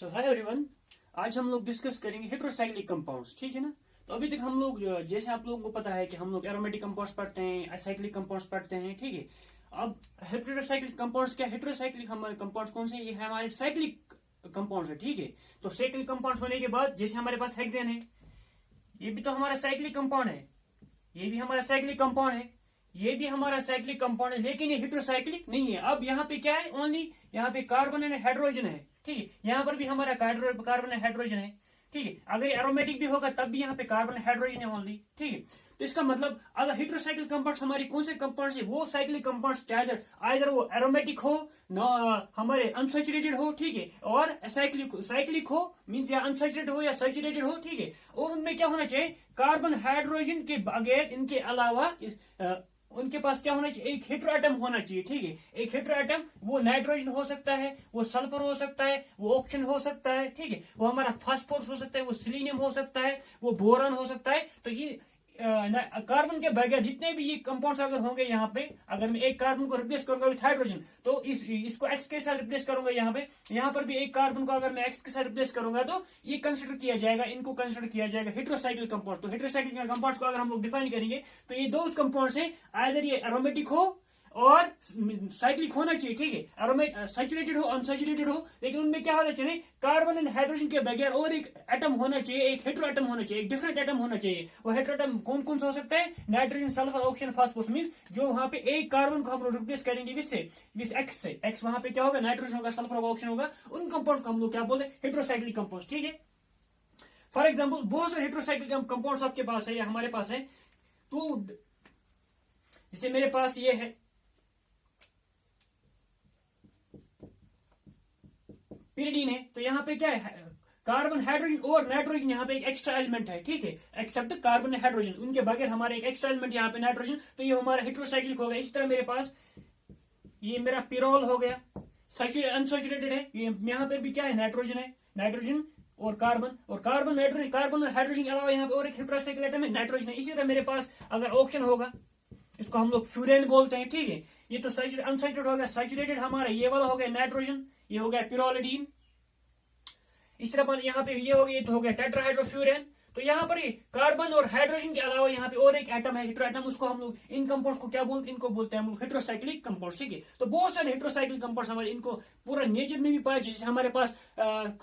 सो hi everyone. आज हम लोग डिस्कस करेंगे हेटेरोसाइक्लिक कंपाउंड्स, ठीक है ना। तो अभी तक हम लोग जैसे आप लोगों को पता है कि हम लोग एरोमेटिक कंपाउंड्स पढ़ते हैं, असाइक्लिक कंपाउंड्स पढ़ते हैं, ठीक है। अब हेटेरोसाइक्लिक कंपाउंड्स क्या, हेटेरोसाइक्लिक हमारे कंपाउंड्स कौन से, ये है हमारे साइक्लिक कंपाउंड्स है, ठीक है। तो साइक्लिक कंपाउंड्स होने के बाद जैसे हमारे पास हेक्सेन है, ये भी तो हमारा साइक्लिक कंपाउंड है, ये भी हमारा साइक्लिक कंपाउंड है, ये भी हमारा साइक्लिक कंपाउंड है, लेकिन ये हेटेरोसाइक्लिक नहीं है। अब यहाँ पे क्या है, ओनली यहाँ पे कार्बन एंड हाइड्रोजन है, ठीक है। यहाँ पर भी हमारा कार्बन एंड हाइड्रोजन है, ठीक है। अगर एरोमेटिक भी होगा तब भी यहाँ पे कार्बन हाइड्रोजन है ओनली, ठीक है। तो इसका मतलब अगर हेटेरोसाइक्लिक कंपाउंड्स हमारे कौन से कंपाउंड्स है, वो साइक्लिक कंपाउंड्स चाहे आइदर वो एरोमेटिक हो न हमारे अनसैचुरेटेड हो, ठीक है, और साइक्लिक हो मींस या अनसैचुरेटेड हो या सैचुरेटेड हो, ठीक है। और उनमें क्या होना चाहिए, कार्बन हाइड्रोजन के बगैर, इनके अलावा उनके पास क्या होना चाहिए, एक हेटेरो एटम होना चाहिए, ठीक है। एक हेटेरो एटम, वो नाइट्रोजन हो सकता है, वो सल्फर हो सकता है, वो ऑक्सीजन हो सकता है, ठीक है। वो हमारा फास्फोरस हो सकता है, वो सिलीनियम हो सकता है, वो बोरान हो सकता है। तो ये कार्बन के बगैर जितने भी ये कंपाउंड्स अगर होंगे यहाँ पे, अगर मैं एक कार्बन को रिप्लेस करूंगा विथ हाइड्रोजन, तो इसको एक्स के साथ रिप्लेस करूंगा यहाँ पर भी एक कार्बन को अगर मैं एक्स के साथ रिप्लेस करूंगा तो ये कंसिडर किया जाएगा, इनको कंसिडर किया जाएगा हेटेरोसाइक्लिक कंपाउंड। तो हेटेरोसाइक्लिक कंपाउंड्स को अगर हम लोग डिफाइन करेंगे तो ये दो कंपाउंड्स है, आइदर ये एरोमेटिक हो और साइक्लिक होना चाहिए, ठीक है। एरोमेट सैचुरेटेड हो अनसैचुरेटेड हो, लेकिन उनमें क्या होना चाहिए, कार्बन एंड हाइड्रोजन के बगैर और एक एटम होना चाहिए, एक हेटेरो एटम होना चाहिए, एक डिफरेंट एटम होना चाहिए। वो हेटेरो एटम कौन कौन सा हो सकता है, nitrogen, sulphur, oxygen, phosphorus. Means जो वहां पे एक कार्बन को हम लोग रिप्लेस करेंगे विद एक्स से, एक्स वहां पे क्या होगा, नाइट्रोजन होगा, सल्फर होगा, ऑक्सीजन होगा, उन कंपाउंड्स को हम लोग क्या बोलते हैं, हेटेरोसाइक्लिक कंपाउंड्स, ठीक है। फॉर एग्जाम्पल बहुत सारे हेटेरोसाइक्लिक कंपाउंड्स आपके पास है या हमारे पास है। तो जैसे मेरे पास ये है पिरिडीन है, तो यहाँ पे क्या है, कार्बन, हाइड्रोजन और नाइट्रोजन, यहाँ पे एक एक्स्ट्रा एलिमेंट है, ठीक है। एक्सेप्ट कार्बन हाइड्रोजन, उनके बगैर हमारे एक एक्स्ट्रा एलिमेंट यहाँ पे नाइट्रोजन, तो ये हमारा हेटेरोसाइक्लिक होगा। इस तरह मेरे पास ये मेरा पिरोल हो गया, अनसैचुरेटेड है, ये यहाँ पे भी क्या है, नाइट्रोजन है, नाइट्रोजन और कार्बन नाइट्रोजन, कार्बन और हाइड्रोजन के अलावा यहाँ पे और एक हेटेरोसाइक्लिक एटम है, नाइट्रोजन है। इसी तरह मेरे पास अगर ऑक्सीजन होगा, इसको हम लोग फ्यूरेन बोलते हैं, ठीक है। ये तो अनसैचुरेटेड हो गया, सैचुरेटेड हमारा ये वाला हो गया नाइट्रोजन, ये हो गया पिरोलिडीन। इस तरह पर यहाँ पे ये हो गया, ये तो हो गया टेट्राहाइड्रोफ्यूरेन। तो यहाँ पर कार्बन और हाइड्रोजन के अलावा यहाँ पे और एक एटम है, हेटेरो एटम, उसको हम लोग इन कंपाउंड्स को क्या बोलते हैं, इनको बोलते हैं हम लोग हेटेरोसाइक्लिक कंपाउंड्स, ठीक है। तो बहुत सारे हेटेरोसाइक्लिक कंपाउंड्स हमारे, इनको पूरा नेचर में भी पाया, जैसे हमारे पास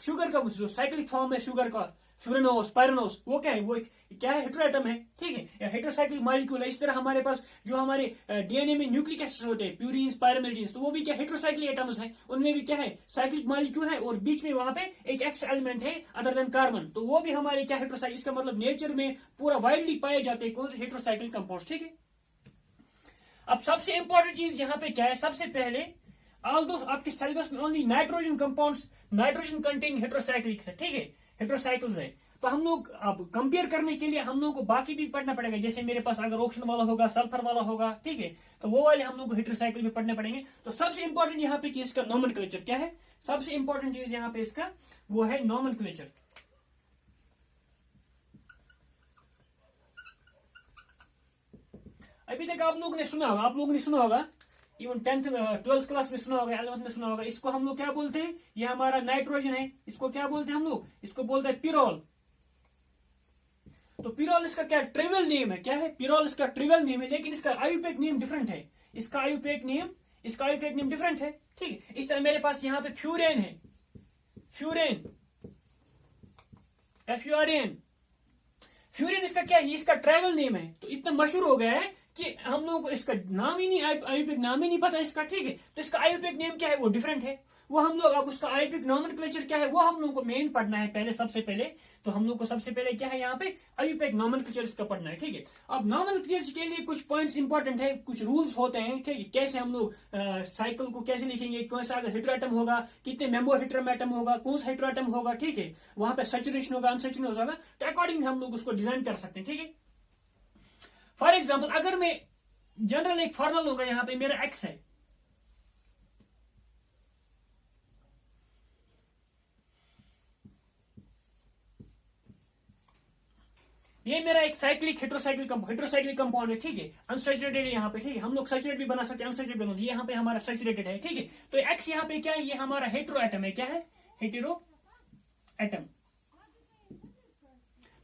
शुगर का जो साइक्लिक फॉर्म है शुगर का, फ्यूरेनोस, पायरेनोस, वो क्या है, वो क्या है, हेटेरो एटम है, ठीक है, हेटेरोसाइक्लिक मॉलिक्यूल है। इस तरह हमारे पास जो हमारे डीएनए में न्यूक्लिक एसिड्स होते हैं, प्यूरिन्स, पायरिमिडीन्स, तो वो भी क्या हेटेरोसाइक्लिक एटम्स है, उनमें भी क्या है, साइक्लिक मॉलिक्यूल है, और बीच में वहां पे एक एक्स्ट्रा एलिमेंट है अदर देन कार्बन, तो वो भी हमारे क्या हेटेरोसाइक्लिक, इसका मतलब नेचर में पूरा वाइडली पाए जाते हैं कौन से हेटेरोसाइक्लिक कंपाउंड्स, ठीक है। अब सबसे इंपॉर्टेंट चीज यहाँ पे क्या है, सबसे पहले ऑल्दो आपके सिलेबस में only nitrogen compounds, nitrogen containing heterocyclic है, ठीक है, हेटेरोसाइक्ल्स है। तो हम लोग अब कंपेयर करने के लिए हम लोग को बाकी भी पढ़ना पड़ेगा, जैसे मेरे पास अगर ऑक्सीजन वाला होगा, सल्फर वाला होगा, ठीक है, तो वो वाले हम लोग को हेटेरोसाइक्लिक में पढ़ने पड़ेंगे। तो सबसे इंपॉर्टेंट यहाँ पे चीज का नोमेनक्लेचर क्या है, सबसे इंपॉर्टेंट चीज यहाँ पे इसका वो है नोमेनक्लेचर। अभी तक आप लोगों ने सुना होगा, इवन 10th 12th क्लास में सुना होगा, 11th में सुना होगा, इसको हम लोग क्या बोलते हैं, ये हमारा नाइट्रोजन है, इसको क्या बोलते हैं हम लोग, इसको बोलते हैं पिरोल। तो पिरोल इसका क्या ट्रिवियल नेम है, क्या है, पिरोल इसका ट्रिवियल नेम है, लेकिन इसका आयुपेक नेम डिफरेंट है, इसका आयुपेक नेम डिफरेंट है, ठीक है। इस तरह मेरे पास यहाँ पे फ्यूरेन है, फ्यूरेन, FURAN, फ्यूरेन इसका क्या है, इसका ट्राइवल नेम है। तो इतना मशहूर हो गया है कि हम लोगों को इसका नाम ही नहीं, आयुपेक नाम ही नहीं पता इसका, ठीक है। तो इसका आयुपेक नेम क्या है, वो डिफरेंट है, वो हम लोग, अब उसका आयुपेक नोमेनक्लेचर क्या है वो हम लोगों को मेन पढ़ना है पहले, सबसे पहले। तो हम लोग को सबसे पहले क्या है, यहाँ पे आयुपेक नोमेनक्लेचर इसका पढ़ना है, ठीक है। अब नोमेनक्लेचर के लिए कुछ पॉइंट्स इंपॉर्टेंट है, कुछ रूल्स होते हैं, ठीक है, कैसे हम लोग साइकिल को कैसे लिखेंगे, कौन सा अगर हेटेरो एटम होगा, कितने मेंबर हेटेरो एटम होगा, कौन सा हेटेरो एटम होगा, ठीक है, वहां पे सैचुरेशन होगा, अनसैचुरेशन होगा, तो अकॉर्डिंग हम लोग उसको डिजाइन कर सकते हैं, ठीक है। फॉर एग्जाम्पल अगर मैं जनरल एक फॉर्मल होगा, यहाँ पे मेरा एक्स है, ये मेरा एक साइक्लिक हेटेरोसाइक्लिक कंपाउंड है, ठीक है, अनसैचुरेटेड है यहाँ पे, ठीक है, हम लोग सैचुरेट भी बना सकते हैं, अनसैचुरेटेड बना, ये यहाँ पे हमारा सैचुरेटेड है, ठीक है। तो एक्स यहाँ पे क्या है, ये हमारा हेटेरो एटम है, क्या है, हेटेरो एटम।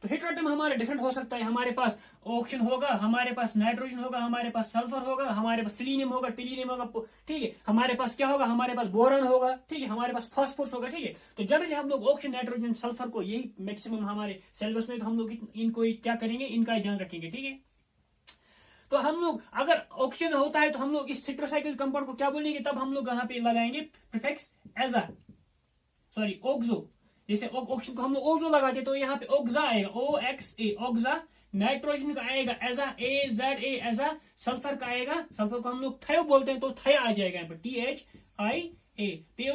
तो हेटेरोएटम हमारा डिफरेंट हो सकता है, हमारे पास ऑक्सीजन होगा, हमारे पास नाइट्रोजन होगा, हमारे पास सल्फर होगा, हमारे पास सिलीनियम होगा, टिलीनियम होगा, ठीक है, हमारे पास क्या होगा, हमारे पास बोरान होगा, ठीक है, हमारे पास फास्फोरस होगा, ठीक है। तो जनरली हम लोग ऑक्सीजन, नाइट्रोजन, सल्फर को यही मैक्सिमम हमारे सिलेबस में, तो हम लोग इनको क्या करेंगे, इनका ध्यान रखेंगे, ठीक है। तो हम लोग अगर ऑक्सीजन होता है तो हम लोग इस हेटेरोसाइक्लिक कंपाउंड को क्या बोलेंगे, तब हम लोग यहाँ पे लगाएंगे प्रीफिक्स एजा, सॉरी ऑक्सो। जैसे ऑक्सीजन को हम लोग ओक्सो लगाते तो यहाँ पे ऑक्सा आएगा, OXA ऑक्सा। नाइट्रोजन का आएगा एजा, AZA एजा। सल्फर का आएगा, सल्फर को हम लोग थायो बोलते हैं तो थाया आ जाएगा यहाँ पे THIA।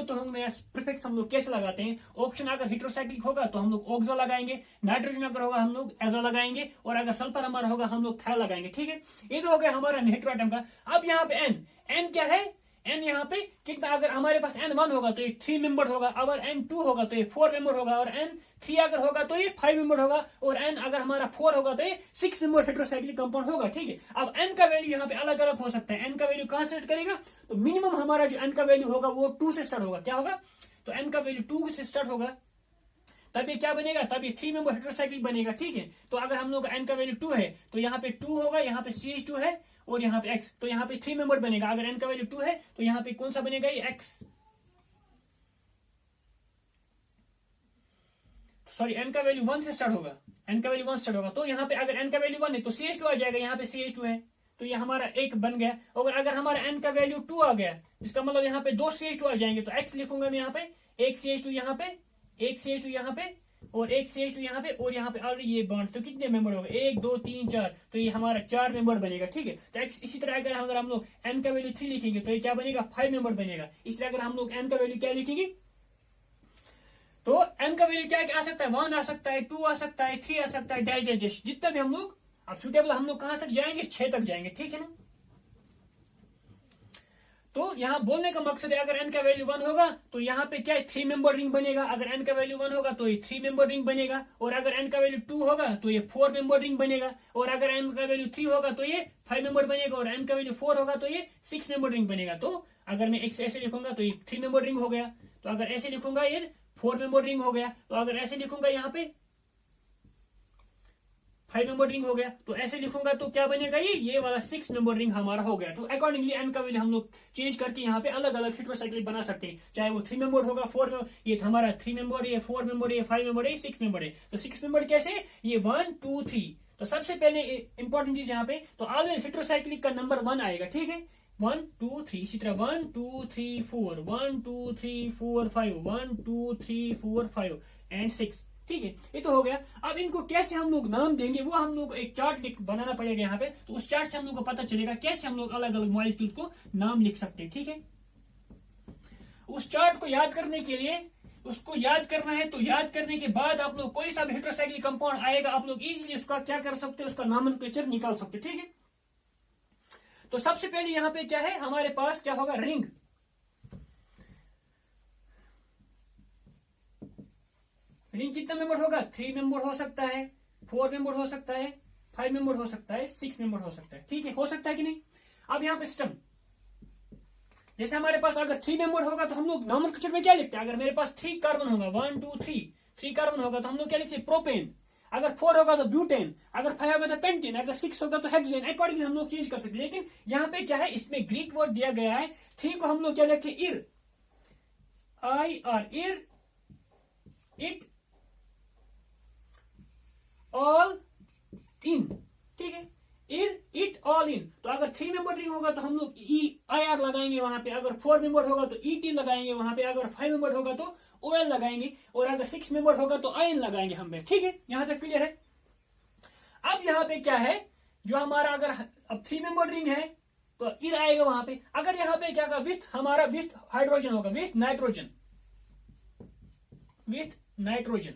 तो हम प्रीफिक्स हम लोग कैसे लगाते हैं, ऑक्सीजन अगर हेटेरोसाइक्लिक होगा तो हम लोग ऑक्सा लगाएंगे, नाइट्रोजन अगर होगा हम लोग एजा लगाएंगे, और अगर सल्फर हमारा होगा हम लोग थाया लगाएंगे, ठीक है। ये तो हो गया हमारा हेटेरोएटम का। अब यहाँ पे एन क्या है, एन यहाँ पे कितना, अगर हमारे पास N1 होगा तो ये 3 मेंबर होगा, अगर N2 होगा तो ये 4 मेंबर होगा, और N3 अगर होगा तो ये 5 मेंबर होगा, और N अगर हमारा 4 होगा तो ये 6 मेंबर हेटेरोसाइक्लिक कंपाउंड होगा, ठीक है। अब N का वैल्यू यहाँ पे अलग अलग हो सकता है। N का वैल्यू कहां से स्टार्ट करेगा, तो मिनिमम हमारा जो N का वैल्यू होगा वो 2 से स्टार्ट होगा। क्या होगा, तो N का वैल्यू 2 से स्टार्ट होगा, तब ये क्या बनेगा, तब ये 3 मेंबर हेटेरोसाइक्लिक बनेगा, ठीक है। तो अगर हम लोग N का वैल्यू 2 है तो यहाँ पे 2 होगा, यहाँ पे CH2 है, और यहाँ पे X, तो यहाँ पे 3 मेंबर बनेगा। अगर N का वैल्यू 2 है तो यहाँ पे कौन सा बनेगा, ये X, सॉरी N का वैल्यू 1 से स्टार्ट होगा, N का वैल्यू 1 स्टार्ट होगा, तो यहाँ पे अगर N का वैल्यू 1 है तो CH2 आ जाएगा, यहाँ पे CH2 है तो ये हमारा एक बन गया। और अगर हमारा N का वैल्यू 2 आ गया, इसका मतलब यहाँ पे 2 CH2 आ जाएंगे, तो X लिखूंगा मैं यहाँ पे, एक CH2 यहाँ पे, एक CH2 यहाँ पे, और एक CH2 यहाँ पे, और यहाँ पे ऑलरेडी ये बॉन्ड, तो कितने मेंबर होगा, 1 2 3 4, तो ये हमारा 4 मेंबर बनेगा, ठीक है। तो इसी तरह अगर हम लोग N का वैल्यू 3 लिखेंगे तो ये क्या बनेगा, 5 मेंबर बनेगा। इस तरह अगर हम लोग N का वैल्यू क्या लिखेंगे, तो N का वैल्यू क्या आ सकता है, 1 आ सकता है, 2 आ सकता है, 3 आ सकता है, डैश जितना भी हम लोग, अब सुटेबल हम लोग कहां तक जाएंगे, 6 तक जाएंगे, ठीक है ना। तो यहाँ बोलने का मकसद है, अगर N का वैल्यू 1 होगा तो यहाँ पे क्या है, 3 मेंबर रिंग बनेगा। अगर N का वैल्यू 1 होगा तो ये 3 मेंबर रिंग बनेगा, और अगर N का वैल्यू 2 होगा तो ये 4 मेंबर रिंग बनेगा, और अगर N का वैल्यू 3 होगा तो ये 5 मेंबर बनेगा, और N का वैल्यू 4 होगा तो ये 6 मेंबर रिंग बनेगा। तो अगर मैं ऐसे लिखूंगा तो ये 3 मेंबर रिंग हो गया, तो अगर ऐसे लिखूंगा ये 4 मेंबर रिंग हो गया, तो अगर ऐसे लिखूंगा यहाँ पे 5 मेंबर रिंग हो गया, तो ऐसे लिखूंगा तो क्या बनेगा, ये वाला 6 मेंबर रिंग हमारा हो गया। तो अकॉर्डिंगली N का वैल्यू हम लोग चेंज करके यहाँ पे अलग अलग हेटेरोसाइक्लिक बना सकते हैं, चाहे वो 3 मेंबर होगा, 4 मेंबर, ये हमारा 3 मेंबर, ये 4 मेंबर, ये 5 मेंबर, ये 6 मेंबर है। तो 6 मेंबर कैसे, ये 1 2 3। तो सबसे पहले इंपॉर्टेंट चीज यहाँ पे, तो ऑलवेज हेटेरोसाइक्लिक का नंबर 1 आएगा, ठीक है, 1 2 3। इसी तरह 1 2 3 4, 1 2 3 4 5, 1 2 3 4 5 एंड 6, ठीक है। ये तो हो गया। अब इनको कैसे हम लोग नाम देंगे, वो हम लोग एक चार्ट बनाना पड़ेगा यहाँ पे, तो उस चार्ट से हम लोग को पता चलेगा कैसे हम लोग अलग अलग मॉलिक्यूल्स को नाम लिख सकते हैं, ठीक है। उस चार्ट को याद करने के लिए, उसको याद करना है, तो याद करने के बाद आप लोग कोई सा भी हेटेरोसाइक्लिक कंपाउंड आएगा, आप लोग इजीली उसका क्या कर सकते हैं, उसका नोमेनक्लेचर निकाल सकते हैं, ठीक है। तो सबसे पहले यहाँ पे क्या है, हमारे पास क्या होगा, रिंग। रिंग कितना मेंबर होगा, 3 मेंबर हो सकता है, 4 मेंबर हो सकता है, 5 मेंबर हो सकता है, 6 मेंबर हो सकता है, ठीक है, हो सकता है कि नहीं। अब यहाँ पे सिस्टम, जैसे हमारे पास अगर 3 मेंबर होगा तो हम लोग नोमेनक्लेचर में क्या लिखते हैं, अगर मेरे पास 3 कार्बन होगा, 1 2 3 कार्बन होगा तो हम लोग क्या लिखते हैं, प्रोपेन। अगर 4 होगा तो ब्यूटेन, अगर 5 होगा तो पेंटेन, अगर 6 होगा तो हेक्सेन। अकॉर्डिंगली हम लोग चेंज कर सकते हैं, लेकिन यहाँ पे क्या है, इसमें ग्रीक वर्ड दिया गया है, 3 को हम लोग क्या लिखते हैं, इर, IR, इर, इट, ऑल इन, ठीक है, इर इट ऑल इन। तो अगर 3 मेंबर रिंग होगा तो हम लोग IR लगाएंगे वहां पे, अगर 4 मेंबर होगा तो ET लगाएंगे वहां पे, अगर 5 मेंबर होगा तो OL लगाएंगे, और अगर 6 मेंबर होगा तो IN लगाएंगे हम पे, ठीक है। यहां तक क्लियर है। अब यहाँ पे क्या है, जो हमारा अगर अब 3 मेंबर रिंग है तो इर आएगा वहां पे। अगर यहाँ पे क्या विथ हमारा विथ हाइड्रोजन होगा, विथ नाइट्रोजन, विथ नाइट्रोजन।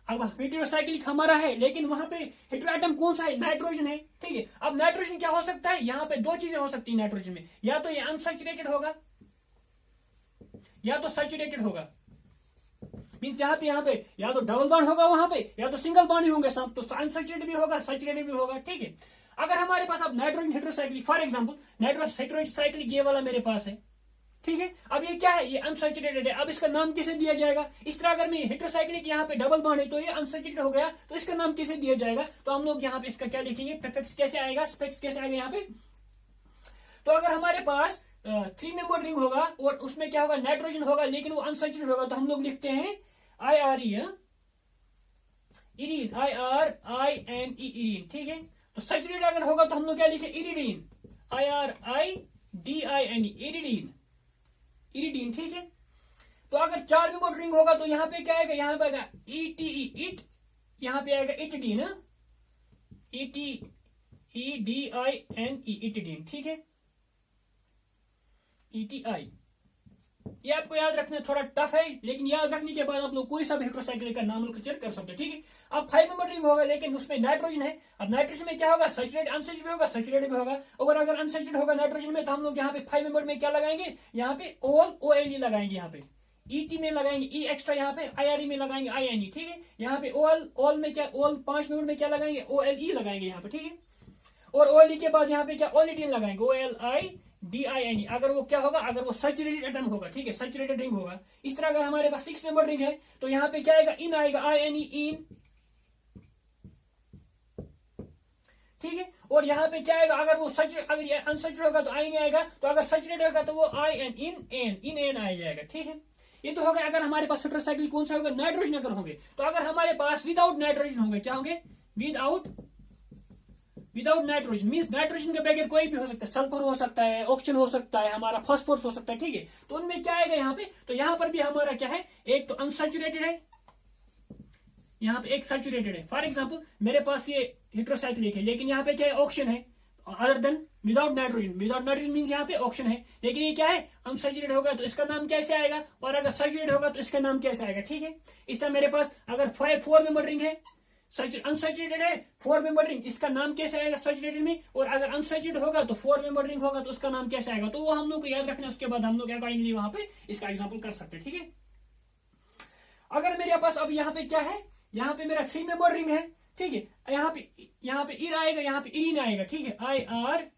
अब हेटेरोसाइक्लिक हमारा है, लेकिन वहां पे हेटेरोएटम कौन सा है, नाइट्रोजन है, ठीक है। अब नाइट्रोजन क्या हो सकता है, यहाँ पे 2 चीजें हो सकती है नाइट्रोजन में, या तो ये अनसैचुरेटेड होगा या तो सैचुरेटेड होगा। मीन्स यहाँ पे या तो डबल बॉन्ड होगा वहां पे, या तो सिंगल बॉन्ड ही होंगे सब, तो अनसैचुरेटेड भी होगा, सैचुरेटेड भी होगा, ठीक है। अगर हमारे पास अब nitrogen heterocyclic, for example nitrogen heterocyclic ये वाला मेरे पास है, ठीक है। अब ये क्या है, ये अनसैचुरेटेड है। अब इसका नाम किसे दिया जाएगा? इस तरह अगर मैं हेटेरोसाइक्लिक यहाँ पे डबल बॉन्ड है तो ये अनसैचुरेटेड हो गया, तो इसका नाम किसे दिया जाएगा? तो हम लोग यहाँ पे इसका क्या लिखेंगे, प्रीफिक्स कैसे आएगा, स्पेक्स कैसे आएगा यहाँ पे? तो अगर हमारे पास 3 मेंबर रिंग होगा और उसमें क्या होगा, नाइट्रोजन होगा, लेकिन वो अनसैचुरेटेड होगा, तो हम लोग लिखते हैं IRE, इरीन, IRINE, इरीन, ठीक है। तो सैचुरेटेड अगर होगा तो हम लोग क्या लिखे, इरिडीन, IRIDINE, इरिडीन, इरिडीन, ठीक है। तो अगर 4 मेंबर रिंग होगा तो यहाँ पे क्या आएगा, यहाँ पे आएगा ETE, इट, यहाँ पे आएगा इटिडीन, ETEDINE, इटिडीन, ठीक है, ETI। ये आपको याद रखना थोड़ा टफ है, लेकिन याद रखने के बाद आप लोग कोई सा भी हेटेरोसाइक्लिक का नॉमेनक्लेचर कर सकते हैं, ठीक है। अब 5 मेंबर रिंग होगा लेकिन उसमें नाइट्रोजन है। अब नाइट्रोजन में क्या होगा, सैचुरेटेड, अनसैचुरेटेड होगा, सैचुरेटेड में होगा। और अगर अनसैचुरेटेड होगा नाइट्रोजन में तो हम लोग यहाँ पे 5 मेंबर में क्या लगाएंगे, यहाँ पे OLE लगाएंगे, यहाँ पे ET में लगाएंगे E एक्स्ट्रा, यहाँ पे IRE में लगाएंगे INE, ठीक है। यहाँ पे OL में क्या, OL 5 मेंबर में क्या लगाएंगे, OLE लगाएंगे यहाँ पे, ठीक है। और OLE के बाद यहाँ पे क्या, ओलिडीन लगाएंगे, OLIDINE, अगर वो क्या होगा, अगर वो सैचुरेटेड एटम होगा, ठीक है, सैचुरेटेड रिंग होगा। इस तरह अगर हमारे पास 6 मेंबर रिंग है तो यहाँ पे क्या आएगा, इन आएगा, INE, इन, ठीक है। और यहाँ पे क्या आएगा, अगर वो अगर अनसैचुरेटेड होगा तो आईन आएगा, तो अगर सैचुरेटेड होगा तो वो IN, इन एन आ जाएगा, ठीक है। ये तो होगा अगर हमारे पास हेटेरोसाइक्लिक कौन सा होगा, नाइट्रोजन अगर होंगे। तो अगर हमारे पास विदाउट नाइट्रोजन होंगे, क्या होंगे, विदाउट नाइट्रोजन, मींस नाइट्रोजन के बगैर कोई भी हो सकता है, सल्फर हो सकता है, ऑक्सीजन हो सकता है, हमारा फास्फोरस हो सकता है, ठीक है। तो उनमें क्या आएगा यहाँ पे, तो यहाँ पर भी हमारा क्या है, एक तो अनसैचुरेटेड है, यहाँ पे एक सैचुरेटेड है। फॉर एग्जाम्पल मेरे पास ये हेटेरोसाइक्लिक है, लेकिन यहाँ पे क्या है, ऑक्सीजन है, other than without nitrogen. Without nitrogen means यहाँ पे ऑक्सीजन है, लेकिन ये क्या है, अनसैचुरेटेड होगा तो इसका नाम कैसे आएगा, और अगर सैचुरेटेड होगा तो इसका नाम कैसे आएगा, ठीक है। इस तरह मेरे पास अगर 4 मेंबर रिंग है, अनसैचुरेटेड है, 4 मेंबर रिंग, इसका नाम कैसे आएगा सैचुरेटेड में, और अगर अनसैचुरेटेड होगा तो 4 मेंबर रिंग होगा तो उसका नाम कैसे आएगा, तो वो हम लोग को याद रखना है। उसके बाद हम लोग अकॉर्डिंगली वहां पे इसका एग्जाम्पल कर सकते हैं, ठीक है। अगर मेरे पास अब यहाँ पे क्या है, यहाँ पे मेरा 3 मेंबर रिंग है, ठीक है। यहाँ पे ईर आएगा, यहाँ पे इरीन आएगा, ठीक है, IRENE,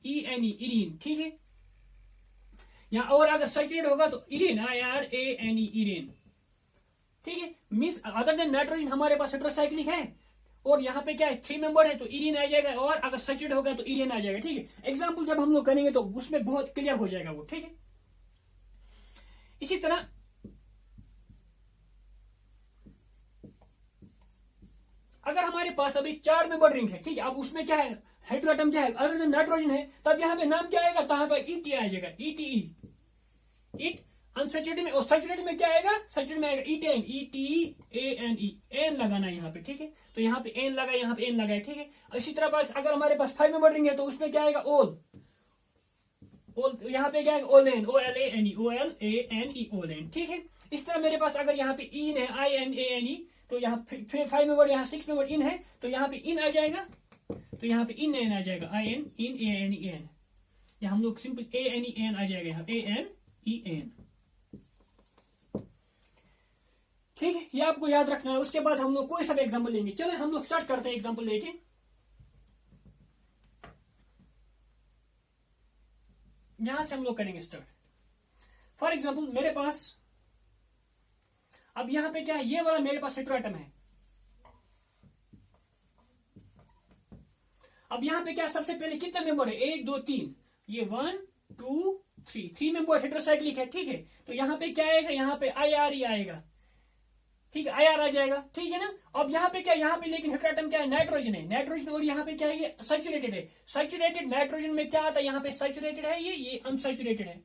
इरीन, ठीक है। यहाँ और अगर सैचुरेटेड होगा तो इरीन, IRANE, इरीन, ठीक है। मींस अदर देन नाइट्रोजन हमारे पास हेटेरोसाइक्लिक है, और यहाँ पे क्या है, 3 मेंबर है तो इरीन आ जाएगा, और अगर सैचुरेटेड होगा तो इरीन आ जाएगा, ठीक है। एग्जाम्पल जब हम लोग करेंगे तो उसमें बहुत क्लियर हो जाएगा वो, ठीक है। इसी तरह अगर हमारे पास अभी 4 मेंबर रिंग है, ठीक है, अब उसमें क्या है, हेटेरोएटम क्या है, अदर देन नाइट्रोजन है, तब यहाँ पे नाम क्या आएगा, तो यहाँ पे ET आ जाएगा, ETE, इट, अनसैचुरेटेड में। और सैचुरेटेड में क्या आएगा, सैचुरेटेड में आएगा ETAN, ETANE, एन लगाना है यहाँ पे, ठीक है। तो यहाँ पे एन लगा, यहाँ पे एन लगा है, ठीक है। इसी तरह पास अगर हमारे पास 5 मेंबर रिंग है तो उसमें क्या आएगा, ओल, यहाँ पे क्या आएगा, OLAN, OLANE, OLAN, ठीक है। इस तरह मेरे पास अगर यहाँ पे इन है, INANE, तो यहाँ 5 मेंबर, यहाँ 6 मेंबर इन है, तो यहाँ पे इन आ जाएगा, तो यहाँ पे इन एन आ जाएगा, IN, इन ANE, एन, या हम लोग सिंपल ANE, एन आ जाएगा, यहाँ ANEN, ठीक है। ये आपको याद रखना है। उसके बाद हम लोग कोई सब एग्जाम्पल लेंगे। चलो हम लोग स्टार्ट करते हैं एग्जाम्पल लेके। यहां से हम लोग करेंगे स्टार्ट। फॉर एग्जाम्पल मेरे पास अब यहां पे क्या है, ये वाला मेरे पास हेटेरोएटम है। अब यहां पे क्या, सबसे पहले कितने मेंबर है, 1 2 3, ये 1 2 3 मेंबर हेटेरोसाइक्लिक है, ठीक है। तो यहाँ पे क्या आएगा, यहाँ पे IRE आएगा, ठीक है, IR आ जाएगा, ठीक है ना। अब यहाँ पे क्या, यहाँ पे लेकिन हेटेरोएटम क्या है, नाइट्रोजन है, नाइट्रोजन, और यहाँ पे क्या है, ये सैचुरेटेड है। सैचुरेटेड नाइट्रोजन में क्या आता है, यहाँ पे सैचुरेटेड है, ये अनसैचुरेटेड है।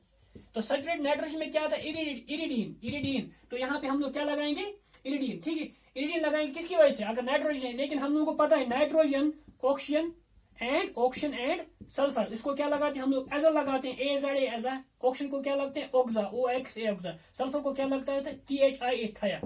तो सैचुरेटेड नाइट्रोजन में क्या आता है, इरिडीन, तो यहाँ पे हम लोग क्या लगाएंगे, इरिडीन, ठीक है। इरिडीन लगाएंगे किसकी वजह से, अगर नाइट्रोजन है, लेकिन हम लोगों को पता है नाइट्रोजन, ऑक्सीजन एंड सल्फर, इसको क्या लगाते हैं हम लोग, एजर लगाते हैं, एजा। ऑक्सीजन को क्या लगते हैं, ऑक्सा, OXA, सल्फर को क्या लगता है, THIA, थाया,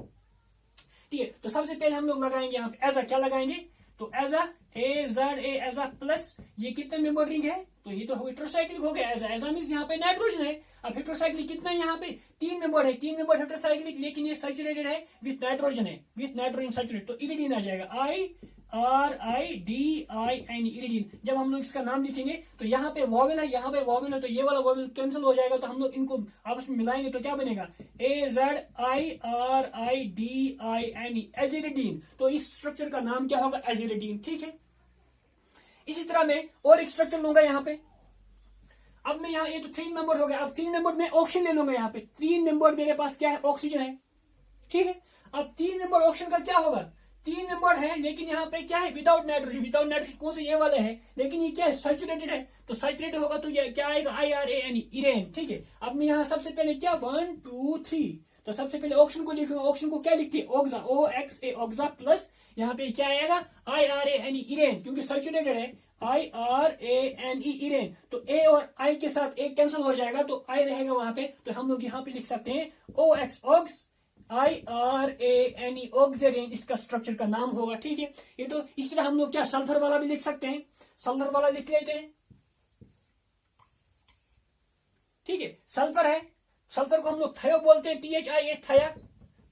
ठीक है। तो सबसे पहले हम लोग लगाएंगे यहाँ पे एजा, क्या लगाएंगे, तो एजा, एजा प्लस, ये कितने मेंबर रिंग है, तो ये तो हेटेरोसाइक्लिक हो गया। एजा मींस यहाँ पे नाइट्रोजन है। अब हेटेरोसाइक्लिक कितना है, यहाँ पे 3 मेंबर है, 3 मेंबर हेटेरोसाइक्लिक, लेकिन ये सैचुरेटेड है विथ नाइट्रोजन है, विथ नाइट्रोजन सैचुरेट, तो इरिडीन आ जाएगा, IRIDIN, इरिडीन। जब हम लोग इसका नाम लिखेंगे तो यहाँ पे वॉवेल है, यहाँ पे वॉवेल है, तो ये वाला वॉवेल कैंसिल हो जाएगा, तो हम लोग इनको आपस में मिलाएंगे तो क्या बनेगा, AZIRIDIN, एजिरिडीन। तो इस स्ट्रक्चर का नाम क्या होगा, एजिरिडीन। ठीक है, इसी तरह मैं और एक स्ट्रक्चर लूंगा यहाँ पे। अब मैं यहाँ, ये तो 3 नंबर हो गया, अब 3 नंबर में ऑक्सीजन ले लूंगा। यहाँ पे 3 नंबर मेरे पास क्या है, ऑक्सीजन है। ठीक है, अब 3 नंबर ऑप्शन का क्या होगा, 3 नंबर है लेकिन यहाँ पे क्या है, विदाउट नाइट्रोजन। विदाउट नाइट्रोजन कौन से, ये वाले है, लेकिन ये क्या है, सैचुरेटेड है। तो सैचुरेटेड होगा तो ये क्या आएगा, IRAN, इरेन। ठीक है, अब मैं यहाँ सबसे पहले क्या, 1 2 3, तो सबसे पहले ऑप्शन को लिखूंगा। ऑप्शन को क्या लिखते हैं, ऑक्सा, OXA, ऑक्सा, प्लस यहाँ पे क्या आएगा, IRAN, इरेन, क्योंकि सैचुरेटेड है, IRAN, इरेन। तो ए और आई के साथ एक कैंसिल हो जाएगा तो आई रहेगा वहां पे, तो हम लोग यहाँ पे लिख सकते हैं OX, ऑक्स, IRAN, ऑक्सीजन, इसका स्ट्रक्चर का नाम होगा। ठीक है, ये तो इस तरह हम लोग क्या, सल्फर वाला भी लिख सकते हैं, सल्फर वाला लिख लेते हैं। ठीक है, सल्फर है, सल्फर को हम लोग थयो बोलते हैं, THIA, थया,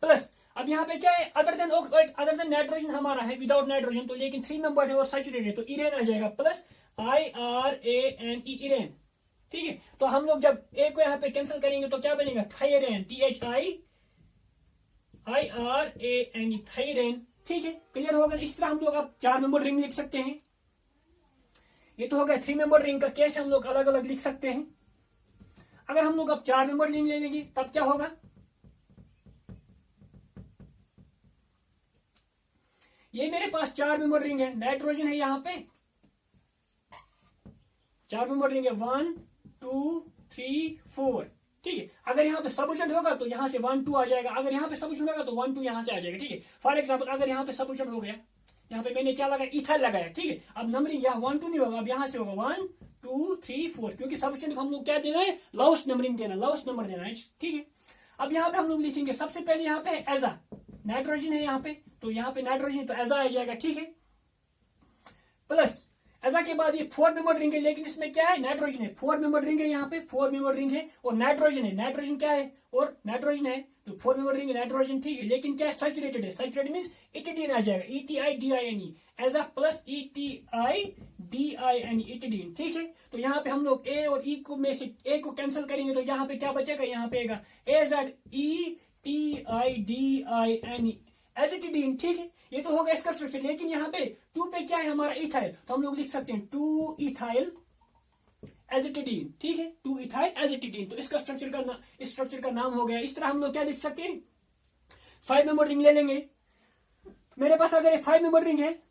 प्लस अब यहाँ पे क्या है, अदर देन नाइट्रोजन हमारा है, विदाउट नाइट्रोजन, तो लेकिन 3 नंबर है और सैचुरेटेड है, तो इरेन आ जाएगा, प्लस IRAN, इरेन। ठीक है, तो हम लोग जब ए को यहाँ पे कैंसिल करेंगे तो क्या बनेगा, थायरेन, THIRAN, थायरेन। ठीक है, क्लियर होगा। इस तरह हम लोग अब 4 नंबर रिंग लिख सकते हैं। ये तो हो गया 3 नंबर रिंग का केस, हम लोग अलग अलग लिख सकते हैं। अगर हम लोग अब 4 नंबर रिंग ले लेंगे तब क्या होगा, ये मेरे पास 4 नंबर रिंग है, नाइट्रोजन है यहाँ पे, 4 नंबर रिंग है, 1 2 3 4। ठीक है, अगर यहाँ पे सबोचन होगा तो यहाँ से 1 2 आ जाएगा, अगर यहाँ पे सबोचन होगा तो 1 2 यहाँ से आ जाएगा। ठीक है, फॉर एग्जाम्पल अगर यहाँ पे सबोचन हो गया, यहाँ पे मैंने क्या लगाया, इथाइल लगाया। ठीक है, अब नंबरिंग यहाँ 1 2 नहीं होगा, अब यहाँ से होगा 1 2 3 4, क्योंकि सबोचन को हम लोग क्या देना है, लाउस्ट नंबरिंग देना, लाउस्ट नंबर देना है। ठीक है, अब यहाँ पे हम लोग लिखेंगे सबसे पहले यहाँ पे एजा, नाइट्रोजन है यहाँ पे, तो यहाँ पे नाइट्रोजन तो एजा आ जाएगा। ठीक है, प्लस ऐसा के बाद ये 4 मेंबर रिंग है, लेकिन इसमें क्या है, नाइट्रोजन है, 4 मेंबर रिंग है, यहाँ पे 4 मेंबर रिंग है और नाइट्रोजन है, नाइट्रोजन क्या है, और नाइट्रोजन है, तो 4 मेंबर रिंग है, नाइट्रोजन। ठीक है, लेकिन क्या है, सैचुरेटेड है, सैचुरेटेड मींस इटिडीन आ जाएगा, ETIDINE, as a plus ETIDINE, etidine. ठीक है, तो यहाँ पे हम लोग ए और ई को में से ए को कैंसिल करेंगे तो यहाँ पे क्या बचेगा, यहाँ पे AZETIDINE, एजिटिडीन। ठीक है, ये तो होगा इसका स्ट्रक्चर, लेकिन यहाँ पे 2 पे क्या है हमारा, इथाइल, तो हम लोग लिख सकते हैं 2 इथाइल एजिटिडीन। ठीक है, 2 इथाइल एजिटिडीन, तो इसका स्ट्रक्चर का इस स्ट्रक्चर का नाम हो गया। इस तरह हम लोग क्या लिख सकते हैं, 5 मेंबर रिंग ले लेंगे। मेरे पास अगर 5 मेंबर रिंग है,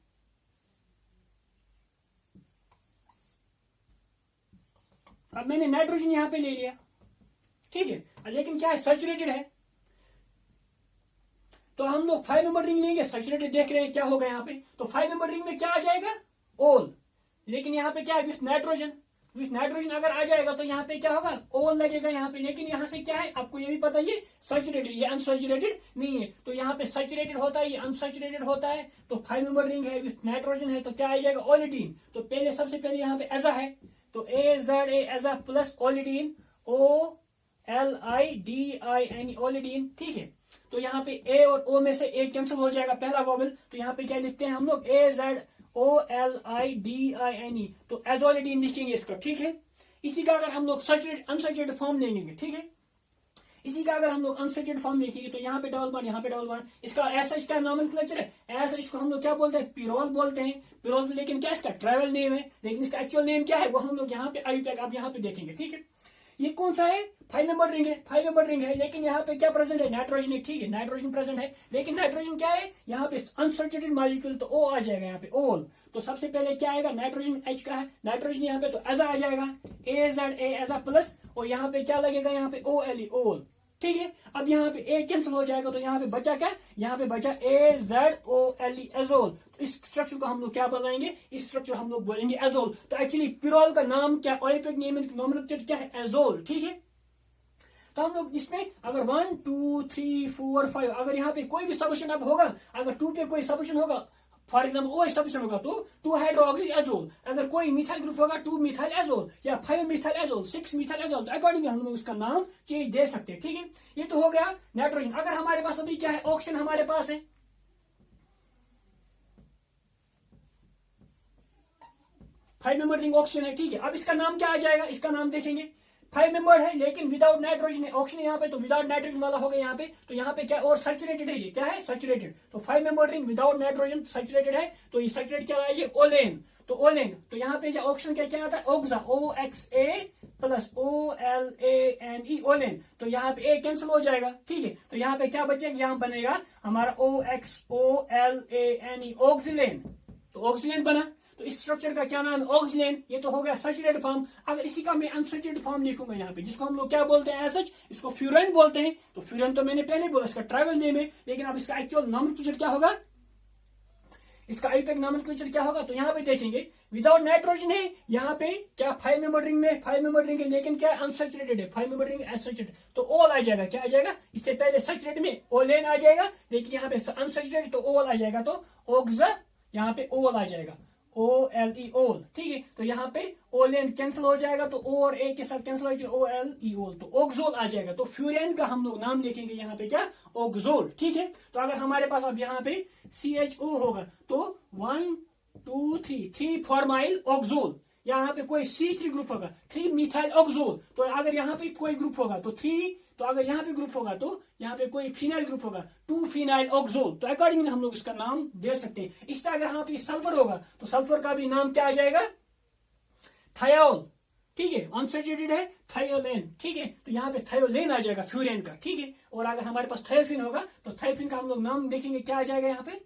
अब मैंने नाइट्रोजन यहाँ पे ले लिया। ठीक है, लेकिन क्या है, सैचुरेटेड है, तो हम लोग 5 नंबर रिंग लेंगे, सैचुरेटेड देख रहे हैं क्या होगा यहाँ पे, तो 5 नंबर रिंग में क्या आ जाएगा, ओल, लेकिन यहाँ पे क्या है, विथ नाइट्रोजन, विथ नाइट्रोजन अगर आ जाएगा तो यहाँ पे क्या होगा, ओल लगेगा यहाँ पे, लेकिन यहाँ से क्या है, आपको ये भी पता है, ये सैचुरेटेड, ये अनसैचुरेटेड नहीं है, तो यहाँ पे सैचुरेटेड होता है, ये अनसैचुरेटेड होता है, तो 5 नंबर रिंग है, विथ नाइट्रोजन है, तो क्या आ जाएगा, ओलिडीन। तो पहले सबसे पहले यहाँ पे एजा है, तो AZA, एजा प्लस ओलिडीन, OLIDIN, ओलिडीन। ठीक है, तो यहाँ पे ए और ओ में से एक कैंसिल हो जाएगा, पहला वॉवेल, तो यहाँ पे क्या लिखते हैं हम लोग, AZOLIDINE, तो एजोलिडीन लिखेंगे इसका। ठीक है, इसी का अगर हम लोग सैचुरेटेड अनसैचुरेटेड फॉर्म लेंगे, ठीक है, इसी का अगर हम लोग अनसैचुरेटेड फॉर्म लिखेंगे तो यहाँ पे डबल बॉन्ड, यहाँ पे डबल बॉन्ड, इसका ऐसा इसका नॉमेनक्लेचर है, ऐसा इसको हम लोग क्या बोलते हैं, पिरोल बोलते हैं, पिरोल, लेकिन क्या इसका ट्रैवल नेम है, लेकिन इसका एक्चुअल नेम क्या है वो हम लोग यहाँ पे आईयूपैक आप यहाँ पे देखेंगे। ठीक है, ये कौन सा है, 5 नंबर रिंग है, 5 नंबर रिंग है, लेकिन यहाँ पे क्या प्रेजेंट है, नाइट्रोजन है। ठीक है, नाइट्रोजन प्रेजेंट है, लेकिन नाइट्रोजन क्या है, यहाँ पे अनसैचुरेटेड मॉलिक्यूल, तो ओ आ जाएगा यहाँ पे, ओल, तो सबसे पहले क्या आएगा, नाइट्रोजन H का है, नाइट्रोजन यहाँ पे तो एजा आ जाएगा, AZA, एजा प्लस, और यहाँ पे क्या लगेगा, यहाँ पे OLE, ओल। ठीक है, अब यहाँ पे ए कैंसिल हो जाएगा, तो यहाँ पे बचा क्या, यहाँ पे बचा AZOLE, एजोल। इस स्ट्रक्चर को हम लोग क्या बनाएंगे, इस स्ट्रक्चर हम लोग बोलेंगे एजोल। तो एक्चुअली पिरोल का नाम क्या, ओलिपिक नेम नॉमेनक्लेचर क्या है, एजोल। ठीक है, तो हम लोग इसमें अगर 1 2 3 4 5 अगर यहाँ पे कोई भी सब्स्टिट्यूशन अब होगा, अगर 2 पे कोई सब्स्टिट्यूशन होगा, फॉर एग्जाम्पल ओ सब्स्टिट्यूशन होगा तो 2 हाइड्रोक्सी एजोल, अगर कोई मिथाइल ग्रुप होगा 2 मिथाइल एजोल, या 5 मिथाइल एजोल, 6 मिथाइल एजोल, तो अकॉर्डिंग हम लोग उसका नाम चेंज दे सकते हैं। ठीक है, ये तो हो गया नाइट्रोजन। अगर हमारे पास अभी क्या है, ऑक्सीजन हमारे पास है, 5 मेंबर रिंग ऑक्सीजन है, ठीक है। अब इसका नाम क्या आ जाएगा, इसका नाम देखेंगे 5 मेंबर है लेकिन विदाउट नाइट्रोजन है, ऑक्सीजन यहाँ पे तो विदाउट नाइट्रोजन वाला हो गया यहाँ पे, तो यहाँ पे क्या और सैचुरेटेड है, ये क्या है सैचुरेटेड, तो 5 member ring without nitrogen saturated है, तो ये सैचुरेटेड क्या है, ओलेन, तो ओलेन, तो यहाँ पे जो ऑक्सीजन क्या आता है ऑक्सा, OXA प्लस OLANE ओलेन, तो यहाँ पे ए कैंसिल हो जाएगा, ठीक है। तो यहाँ पे क्या बचेगा, यहाँ बनेगा हमारा OXOLANE ऑक्सीलेन, तो ऑक्सीलेन बना। तो इस स्ट्रक्चर का क्या नाम है, ऑक्सीलेन, ये तो हो गया सैचुरेटेड फॉर्म। अगर इसी का मैं अनसैचुरेटेड फॉर्म लिखूंगा यहाँ पे, जिसको हम लोग क्या बोलते हैं एज सच, इसको फ्यूराइन बोलते हैं, तो फ्यूराइन तो मैंने पहले बोला इसका ट्राइवल नेम है, लेकिन अब इसका एक्चुअल नॉमेनक्लेचर क्या होगा, इसका आईपैक नॉमेनक्लेचर क्या होगा, तो यहाँ पे देखेंगे विदाउट नाइट्रोजन है, यहाँ पे क्या 5 मेंबर रिंग में 5 मेंबर रिंग है, लेकिन क्या अनसैचुरेटेड है, 5 मेंबर रिंग अनसैचुरेटेड, तो ओल आ जाएगा, क्या आ जाएगा, इससे पहले सैचुरेटेड में ओलेन आ जाएगा, लेकिन यहाँ पे अनसैचुरेटेड तो ओल आ जाएगा, तो ऑक्सा यहाँ पे ओल आ जाएगा, OLE ओल, ठीक है। तो यहाँ पे ओलेन कैंसिल हो जाएगा, तो O और A के साथ कैंसिल हो जाएगा, OLE ओल, तो ऑक्सोल आ जाएगा। तो फ्यूरेन का हम लोग नाम लिखेंगे यहाँ पे क्या, ऑक्सोल, ठीक है। तो अगर हमारे पास अब यहाँ पे CHO होगा तो 1 2 3 फॉर्माइल ऑक्सोल, यहाँ पे कोई C3 ग्रुप होगा 3 मिथाइल ऑक्सोल, तो अगर यहाँ पे कोई ग्रुप होगा तो 3, तो अगर यहाँ पे ग्रुप होगा तो यहाँ पे कोई फिनाइल ग्रुप होगा 2 फिनाइल ऑक्सोल, तो अकॉर्डिंगली हम लोग इसका नाम दे सकते हैं। इस तरह अगर यहाँ पे सल्फर होगा तो सल्फर का भी नाम क्या आ जाएगा, थायोल, ठीक है, अनसैचुरेटेड है थायोलेन, ठीक है, तो यहाँ पे थायोलेन आ जाएगा फ्यूरेन का, ठीक है। और अगर हमारे पास थायोफिन होगा तो थायोफिन का हम लोग नाम देखेंगे क्या आ जाएगा यहाँ पे,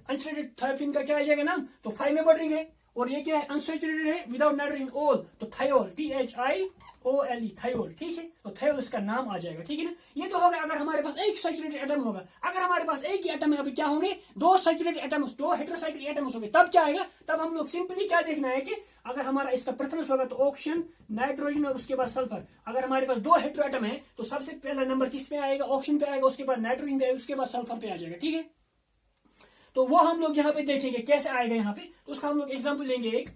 अनसैचुरेटेड थायोफिन का क्या आ जाएगा नाम, तो 5 मेंबर रिंग है, और ये क्या है अनसैचुरेटेड है विदाउट नाइट्रोजन ओल, तो थायोल, THIOLE थायोल, ठीक है। तो थायोल इसका नाम आ जाएगा, ठीक है ना। ये तो होगा अगर हमारे पास एक सैचुरेटेड एटम होगा, अगर हमारे पास एक ही एटम है, अभी क्या होंगे, 2 सैचुरेटेड एटम्स, 2 हेटेरोसाइक्लिक एटम्स होंगे, तब क्या आएगा, तब हम लोग सिंपली क्या देखना है कि अगर हमारा इसका प्रेफरेंस होगा तो ऑक्सीजन, नाइट्रोजन और उसके बाद सल्फर। अगर हमारे पास 2 हेटेरो एटम है तो सबसे पहला नंबर किस पे आएगा, ऑक्सीजन पे आएगा, उसके बाद नाइट्रोजन पे आएगा, उसके बाद सल्फर पे आ जाएगा, ठीक है। तो वो हम लोग यहाँ पे देखेंगे कैसे आएगा यहाँ पे, तो उसका हम लोग एग्जाम्पल लेंगे एक,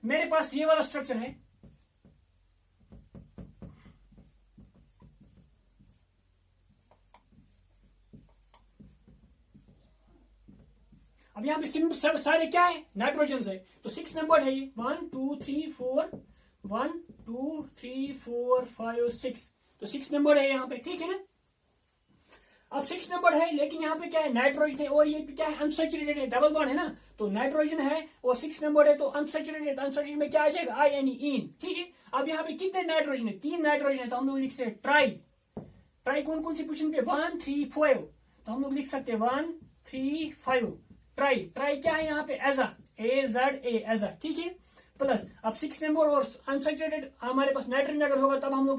मेरे पास ये वाला स्ट्रक्चर है, अब यहाँ पे सारे क्या है, नाइट्रोजन है, तो 6 नंबर है ये, 1 2 3 4 1 2 3 4 5 6, तो 6 नंबर है यहाँ पे, ठीक है ना। अब 6 नंबर है लेकिन यहाँ पे क्या है, नाइट्रोजन है, और ये क्या है अनसैचुरेटेड है, डबल बॉन्ड है ना, तो नाइट्रोजन है और 6 नंबर है तो अनसैचुरेटेड है, तो अनसैचुरेटेड में क्या आ जाएगा, INE, ठीक है। अब यहाँ पे कितने नाइट्रोजन है, 3 नाइट्रोजन है, तो हम लोग लिख सकते ट्राई, ट्राई कौन कौन सी पोजीशन पे, 1 3 5, तो हम लोग लिख सकते हैं 1 3 5 ट्राई, ट्राई क्या है यहाँ पे, एजा, AZA एजा, ठीक है। प्लस अब 6 नंबर और अनसैचुरेटेड हमारे पास नाइट्रोजन अगर होगा तब हम लोग